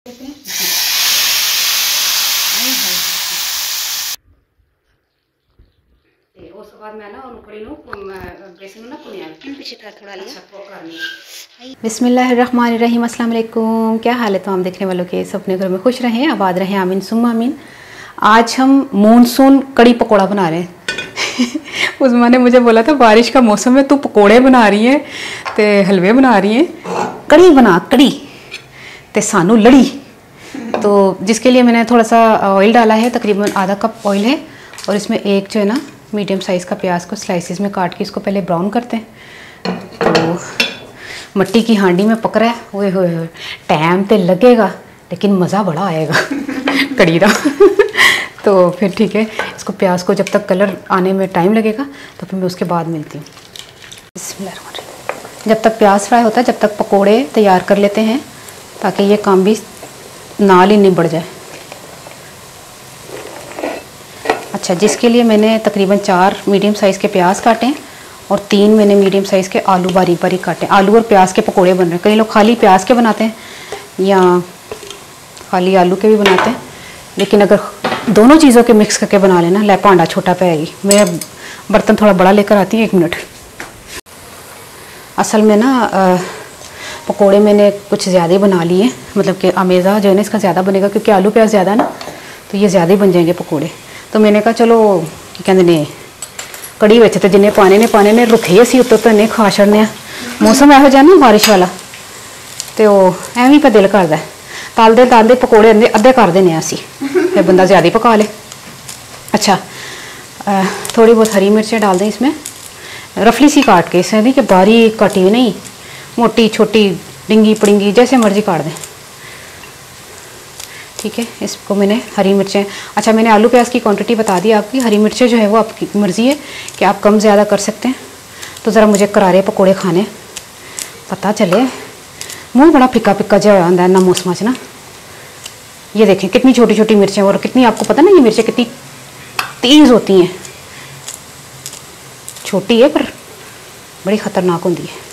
उस बाद मैं ना कड़ी बेसन ना पीछे थोड़ा लिया। बिस्मिल्लाहिर्रहमानिर्रहीम, अस्सलाम वालेकुम। क्या हाल है तमाम देखने वालों के? सब अपने घर में खुश रहें, आबाद रहें, आमीन सुम्मा आमीन। आज हम मानसून कड़ी पकौड़ा बना रहे हैं। उस्मा ने मुझे बोला था बारिश का मौसम है, तू पकौड़े बना रही है तो हलवे बना रही है, कड़ी बना कड़ी तो सानू लड़ी। तो जिसके लिए मैंने थोड़ा सा ऑयल डाला है, तकरीबन आधा कप ऑयल है, और इसमें एक जो है ना मीडियम साइज़ का प्याज को स्लाइसिस में काट के इसको पहले ब्राउन करते हैं। तो मट्टी की हांडी में पक रहा है, ओए होए होए, टाइम तो लगेगा लेकिन मज़ा बड़ा आएगा कड़ी का। तो फिर ठीक है, इसको प्याज को जब तक कलर आने में टाइम लगेगा तो फिर मैं उसके बाद मिलती हूँ। जब तक प्याज फ्राई होता है जब तक पकोड़े तैयार कर लेते हैं, ताकि ये काम भी नाल ही निबड़ जाए। अच्छा, जिसके लिए मैंने तकरीबन 4 मीडियम साइज़ के प्याज काटे हैं और 3 मैंने मीडियम साइज़ के आलू बारीक बारीक काटे। आलू और प्याज के पकोड़े बन रहे हैं। कई लोग खाली प्याज के बनाते हैं या खाली आलू के भी बनाते हैं, लेकिन अगर दोनों चीज़ों के मिक्स करके बना लेना, ले भांडा छोटा पाएगी। मैं बर्तन थोड़ा बड़ा लेकर आती हूँ, 1 मिनट। असल में ना पकोड़े मैंने कुछ ज़्यादा ही बना लिए, मतलब कि अमेज़ा जो है ना इसका ज़्यादा बनेगा, क्योंकि आलू प्याज ज़्यादा ना तो ये ज़्यादा ही बन जाएंगे पकोड़े। तो मैंने कहा चलो की कहते ने कड़ी विच तो जिन्हें पाने ने रुखे असी उत्तों तो इन्हें खा छड़ने। मौसम यहो जिहा ना बारिश वाला, तो एवं ही दिल करदा तलदे तलदे पकौड़े अद्धे कर देने असी, फिर बंदा ज़्यादा ही पका ले। अच्छा, थोड़ी बहुत हरी मिर्चें डाल दें इसमें, रफली सी काट के, इसमें नहीं कि बारीक कटी हुई नहीं, मोटी छोटी डिंगी पड़िंगी जैसे मर्जी काट दें। ठीक है, इसको मैंने हरी मिर्चें, अच्छा मैंने आलू प्याज की क्वांटिटी बता दी आपकी। हरी मिर्चें जो है वो आपकी मर्ज़ी है कि आप कम ज़्यादा कर सकते हैं। तो ज़रा मुझे करारे पकोड़े खाने, पता चले मुँह बड़ा फिक्का फिक्का जहा होता है ना मौसम च ना। ये देखें कितनी छोटी छोटी मिर्चें, और कितनी, आपको पता ना ये मिर्चें कितनी तेज़ होती हैं। छोटी है पर बड़ी ख़तरनाक होती है।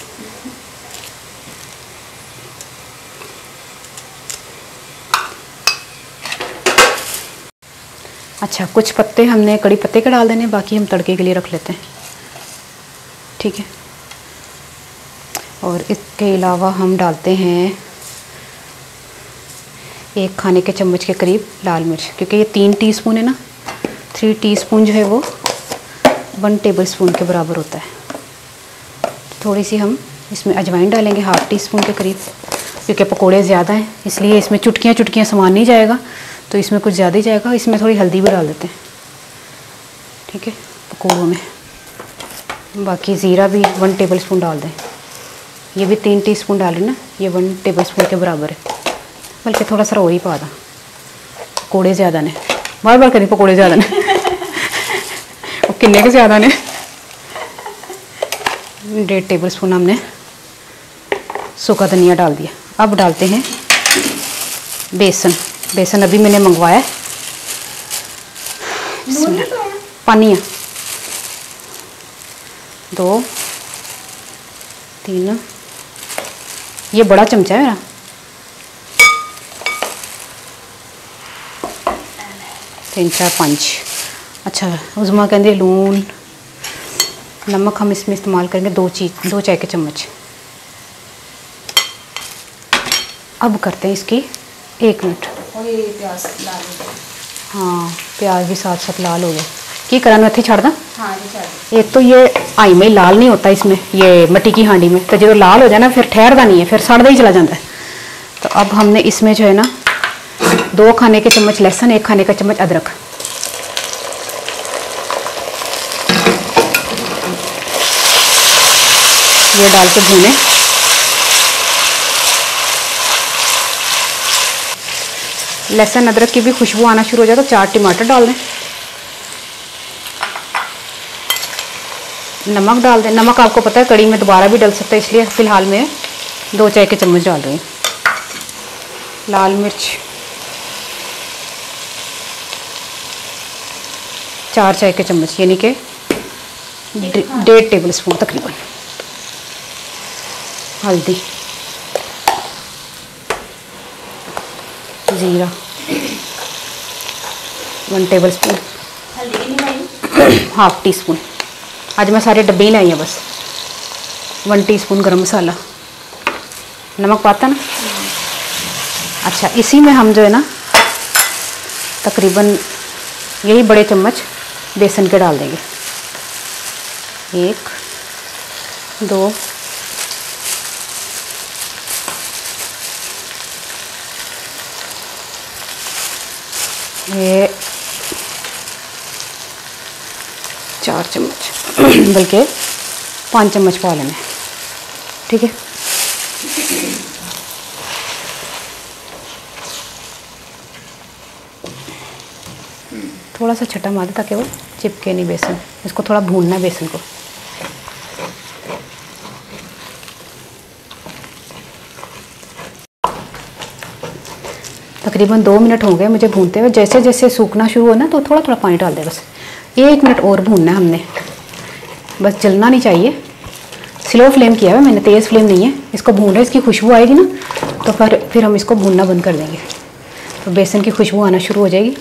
अच्छा, कुछ पत्ते हमने कड़ी पत्ते के डाल देने, बाकी हम तड़के के लिए रख लेते हैं। ठीक है, और इसके अलावा हम डालते हैं 1 खाने के चम्मच के करीब लाल मिर्च, क्योंकि ये 3 टीस्पून है ना, 3 टीस्पून जो है वो 1 टेबलस्पून के बराबर होता है। थोड़ी सी हम इसमें अजवाइन डालेंगे, 1/2 टीस्पून के करीब, क्योंकि पकोड़े ज़्यादा हैं इसलिए इसमें चुटकियाँ चुटकियाँ सामान नहीं जाएगा, तो इसमें कुछ ज़्यादा ही जाएगा। इसमें थोड़ी हल्दी भी डाल देते हैं, ठीक है, पकौड़ों में। बाकी ज़ीरा भी 1 टेबलस्पून डाल दें। ये भी 3 टीस्पून डालें ना, ये 1 टेबलस्पून के बराबर है, बल्कि थोड़ा सा और ही पा दा, पकौड़े ज़्यादा ने, बार बार करें पकौड़े ज़्यादा ने। और किन्ने के ज़्यादा ने, 1.5 टेबलस्पून हमने सूखा धनिया डाल दिया। अब डालते हैं बेसन। बेसन अभी मैंने मंगवाया, पानिया 2 3, ये बड़ा चमचा है मेरा। तीन चार 5। अच्छा, उज़मा कहते लून नमक हम इसमें इस्तेमाल करेंगे 2 चाय के चम्मच। अब करते हैं इसकी 1 मिनट। और ये प्याज लाल हो गया। हाँ, प्याज भी साथ साथ लाल हो गए। की करा मैं छड़ दा। हाँ, ये एक तो ये आई में लाल नहीं होता इसमें, ये मट्टी की हांडी में, तो जो लाल हो जाए ना फिर ठहरदा नहीं है, फिर सड़दा ही चला जाता है। तो अब हमने इसमें जो है ना 2 खाने के चम्मच लहसुन, 1 खाने का चम्मच अदरक, ये डाल के भूने। लहसुन अदरक की भी खुशबू आना शुरू हो जाए तो 4 टमाटर डाल दें। नमक डाल दें। नमक आपको पता है कड़ी में दोबारा भी डल सकता है, इसलिए फ़िलहाल मैं 2 चाय के चम्मच डाल रही हूँ। लाल मिर्च 4 चाय के चम्मच, यानी कि 1.5 टेबलस्पून तकरीबन। हल्दी ज़ीरा 1 टेबल स्पून, हल्दी भी नहीं, हाफ टी स्पून। आज मैं सारे डब्बे ही लाई हैं बस। 1 टीस्पून गरम मसाला, नमक पाता ना। अच्छा, इसी में हम जो है ना तकरीबन यही बड़े चम्मच बेसन के डाल देंगे। 1 2 ये 4 चम्मच बल्कि 5 चम्मच पा लेने, ठीक है। थोड़ा सा छटा मार दे ताकि वो चिपके नहीं बेसन। इसको थोड़ा भूनना है बेसन को। तकरीबन 2 मिनट हो गए मुझे भूनते हुए। जैसे जैसे सूखना शुरू हो ना तो थोड़ा थोड़ा पानी डाल दे बस। 1 मिनट और भूनना है हमने, बस जलना नहीं चाहिए। स्लो फ्लेम किया है मैंने, तेज़ फ्लेम नहीं है। इसको भून रहे, इसकी खुशबू आएगी ना तो फिर हम इसको भूनना बंद कर देंगे। तो बेसन की खुशबू आना शुरू हो जाएगी,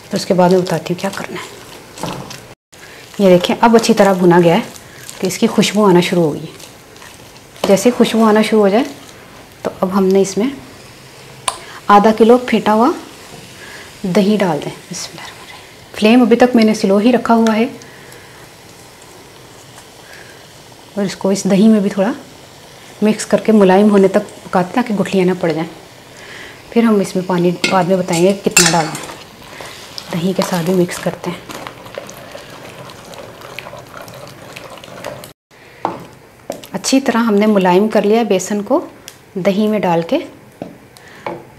तो उसके बाद मैं बताती हूँ क्या करना है। ये देखें, अब अच्छी तरह भुना गया है तो इसकी खुशबू आना शुरू होगी। जैसे खुशबू आना शुरू हो जाए तो अब हमने इसमें आधा किलो फेंटा हुआ दही डाल दें। बिस्मिल्लाह। फ्लेम अभी तक मैंने स्लो ही रखा हुआ है और इसको इस दही में भी थोड़ा मिक्स करके मुलायम होने तक पकाते ताकि गुठलियाँ ना पड़ जाएं। फिर हम इसमें पानी बाद में बताएंगे कितना डालना है। दही के साथ भी मिक्स करते हैं। अच्छी तरह हमने मुलायम कर लिया बेसन को दही में डाल के।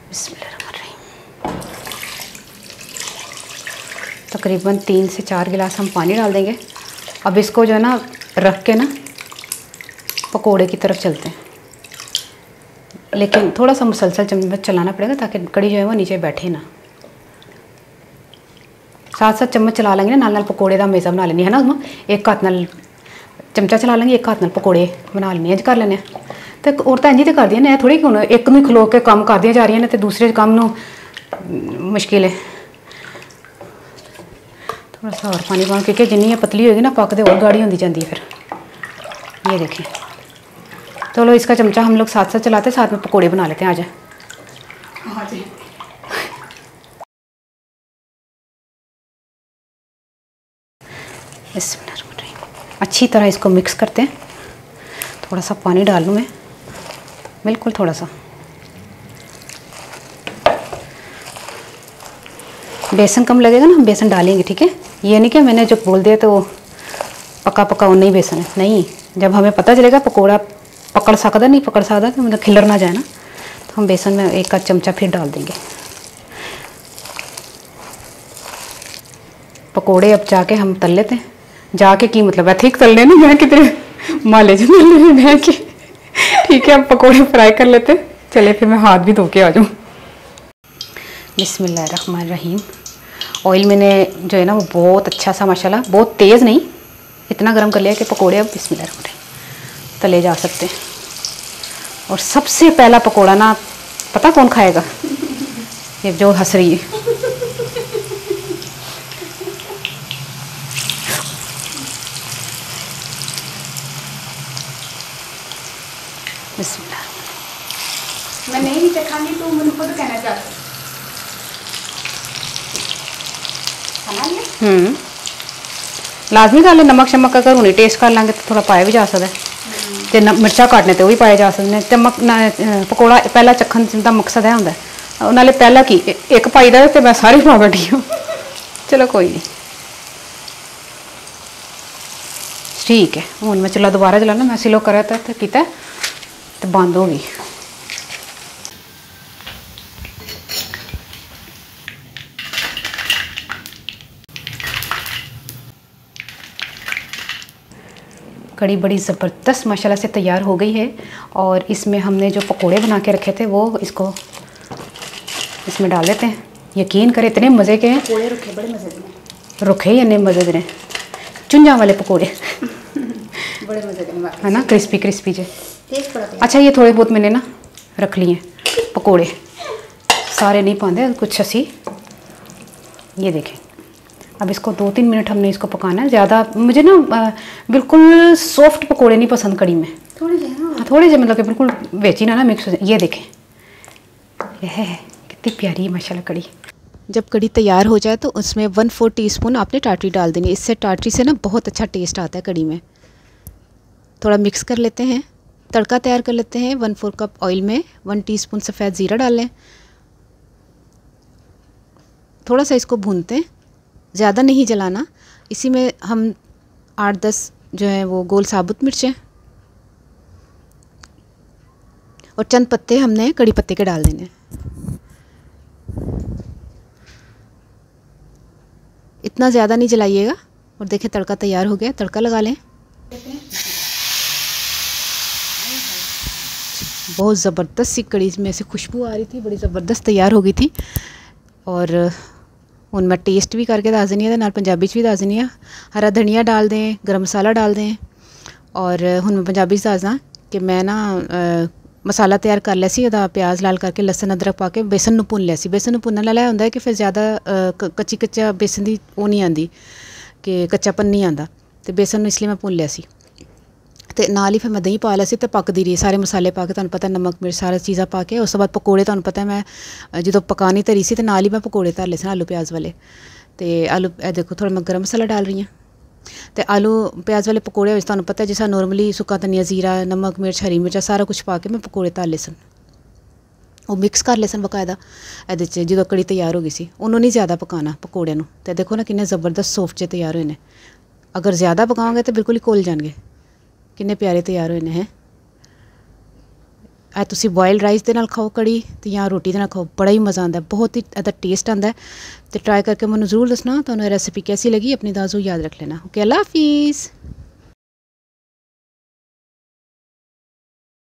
बिस्मिल्लाहिर्रहमानिर्रहीम। तकरीबन 3 से 4 गिलास हम पानी डाल देंगे। अब इसको जो है ना रख के ना पकोड़े की तरफ चलते हैं, लेकिन थोड़ा सा मुसलसल चम्मच चलाना पड़ेगा ताकि कड़ी जो है वो नीचे बैठे ना। साथ साथ चम्मच चला लेंगे ना, नाल पकोड़े का मेज़ा बना लेनी है ना। हम एक हाथ नाल चमचा चला लेंगे, एक हाथ नाल पकोड़े बना लेने कर लेने। तो औरतां इंज तो कर दियां ने, थोड़ी कि एक नूं खलो के काम करदियां जा रही ने तो दूसरे काम नूं मुश्किल है। थोड़ा सा और पानी पाओ क्योंकि जिन्नी पतली होगी ना पकते और गाढ़ी होती जाती है फिर। ये देखें, चलो इसका चमचा हम लोग साथ साथ चलाते साथ में पकोड़े बना लेते हैं आज। अच्छी तरह इसको मिक्स करते हैं। थोड़ा सा पानी डाल लूँ मैं, बिल्कुल थोड़ा सा। बेसन कम लगेगा ना, हम बेसन डालेंगे, ठीक है। ये नहीं कि मैंने जो बोल दिया तो वो पका पका वो नहीं बेसन है, नहीं। जब हमें पता चलेगा पकोड़ा पकड़ सकता नहीं पकड़ सकता कि मतलब खिलर ना जाए ना, तो हम बेसन में 1 आध चमचा फिर डाल देंगे। पकोड़े अब जाके हम तल लेते हैं। जाके की मतलब है ठीक तलने नहीं, मैं कितने माले जो मैं कि ठीक है। अब पकोड़े फ्राई कर लेते हैं। चले फिर मैं हाथ भी धो के आ जाऊँ। बिस्मिल्लाहिर्रहमानिर्रहीम। ऑयल मैंने जो है ना वो बहुत अच्छा सा माशाल्लाह, बहुत तेज़ नहीं, इतना गर्म कर लिया कि पकोड़े अब बिस्मिल्लाहिर्रहमानिर्रहीम तले जा सकते हैं। और सबसे पहला पकोड़ा ना पता कौन खाएगा? ये जो हंस रही है। मैं नहीं चखांगी तो मुझे खुद कहना चाहती। लाजमी गल है, नमक शमक अगर हुणे टेस्ट कर लांगे तो थोड़ा पाया भी जा सकता है। ते मिर्चा काटने तो भी पाए जा सकते हैं। चमक पकौड़ा पहला चखन का मकसद है होंदा, नाले पहला की एक पाई दा ते मैं सारी पा बैठी हूँ। चलो कोई नहीं, ठीक है। हूँ मैं चूल्हा दोबारा चलाना, मैं स्लो करा था तो किया तो बंद हो गई। कड़ी बड़ी ज़बरदस्त माशाल्लाह से तैयार हो गई है। और इसमें हमने जो पकोड़े बना के रखे थे वो इसको इसमें डाल देते हैं। यकीन करें इतने मज़े के हैं। पकोड़े रुखे बड़े मज़े के, रुखे ही इतने मज़े के चुंझा वाले पकोड़े बड़े मज़े के है ना, क्रिस्पी क्रिस्पी जे। टेस्ट बड़ा। अच्छा, ये थोड़े बहुत मैंने ना रख लिए पकोड़े, सारे नहीं पाते, कुछ असी। ये देखें, अब इसको 2-3 मिनट हमने इसको पकाना है। ज़्यादा मुझे ना बिल्कुल सॉफ्ट पकोड़े नहीं पसंद कड़ी में, थोड़े से मतलब कि बिल्कुल बेची ना मिक्स हो जाए। ये देखें, यह कितनी प्यारी है माशाल्लाह कड़ी। जब कड़ी तैयार हो जाए तो उसमें 1/4 टीस्पून आपने टाटरी डाल देनी। इससे टाटरी से ना बहुत अच्छा टेस्ट आता है कड़ी में। थोड़ा मिक्स कर लेते हैं, तड़का तैयार कर लेते हैं। 1/4 कप ऑयल में 1 टीस्पून सफ़ेद ज़ीरा डाल लें। थोड़ा सा इसको भूनते हैं, ज़्यादा नहीं जलाना। इसी में हम 8-10 जो है वो गोल साबुत मिर्चें और चंद पत्ते हमने कड़ी पत्ते के डाल देने। इतना ज़्यादा नहीं जलाइएगा। और देखिए तड़का तैयार हो गया, तड़का लगा लें। बहुत ज़बरदस्त सी कड़ी में से खुशबू आ रही थी, बड़ी ज़बरदस्त तैयार हो गई थी। और हुन मैं टेस्ट भी करके दस देनी है, नाल पंजाबी च भी दस देनी है। हरा धनिया डाल दें, गरम मसाला डाल दें। और हुन मैं पंजाबी च दसदा कि मैं ना मसाला तैयार कर लिया सी, ओहदा प्याज लाल करके लसन अदरक पा के बेसन नूं भुन लिया सी। बेसन नूं भुनण नाल होंदा है कि फिर ज़्यादा कच्चा बेसन दी वो नहीं आती, कि कच्चापन नहीं आता। तो बेसन नूं इसलिए मैं भुन लिया सी। तो नाल ही फिर मैं दही पा लिया सी ते पकदी रही, सारे मसाले पा के, तुहानूं पता नमक मिर्च सारा चीज़ां पा के। उस तो बाद पकौड़े, तुहानूं पता मैं जो पकानी धरी सी ते नाल ही मैं पकौड़े धर ले सन आलू प्याज वाले। तो आलू देखो थोड़ा मैं गर्म मसाला डाल रही हूँ। तो आलू प्याज वाले पकौड़े तुहानूं पता है जिस नॉर्मली सुक्का धनिया जीरा नमक मिर्च हरी मिर्चा सारा कुछ पा के मैं पकौड़े धर ले सन। वो मिक्स कर ले सन बकायदा। ये जो कड़ी तैयार हो गई सी, उन्होंने नहीं ज़्यादा पकाना पकौड़े नूं। तो देखो ना किन्ने ज़बरदस्त सॉफ्ट जे तैयार होए ने। अगर ज़्यादा पकाओगे तो बिल्कुल ही घुल जाएंगे। किन्ने प्यारे तैयार होए ने हैं। ऐ तुसी बॉयल राइस दे नाल खाओ कड़ी ते या रोटी दे नाल खाओ, बड़ा ही मज़ा आता है, बहुत ही ज़्यादा टेस्ट आता है। तो ट्राई करके मैनूं ज़रूर दसना तुहानूं रेसिपी कैसी लगी। अपनी दाज़ू याद रख लेना। ओके, अल्लाह हाफिज़।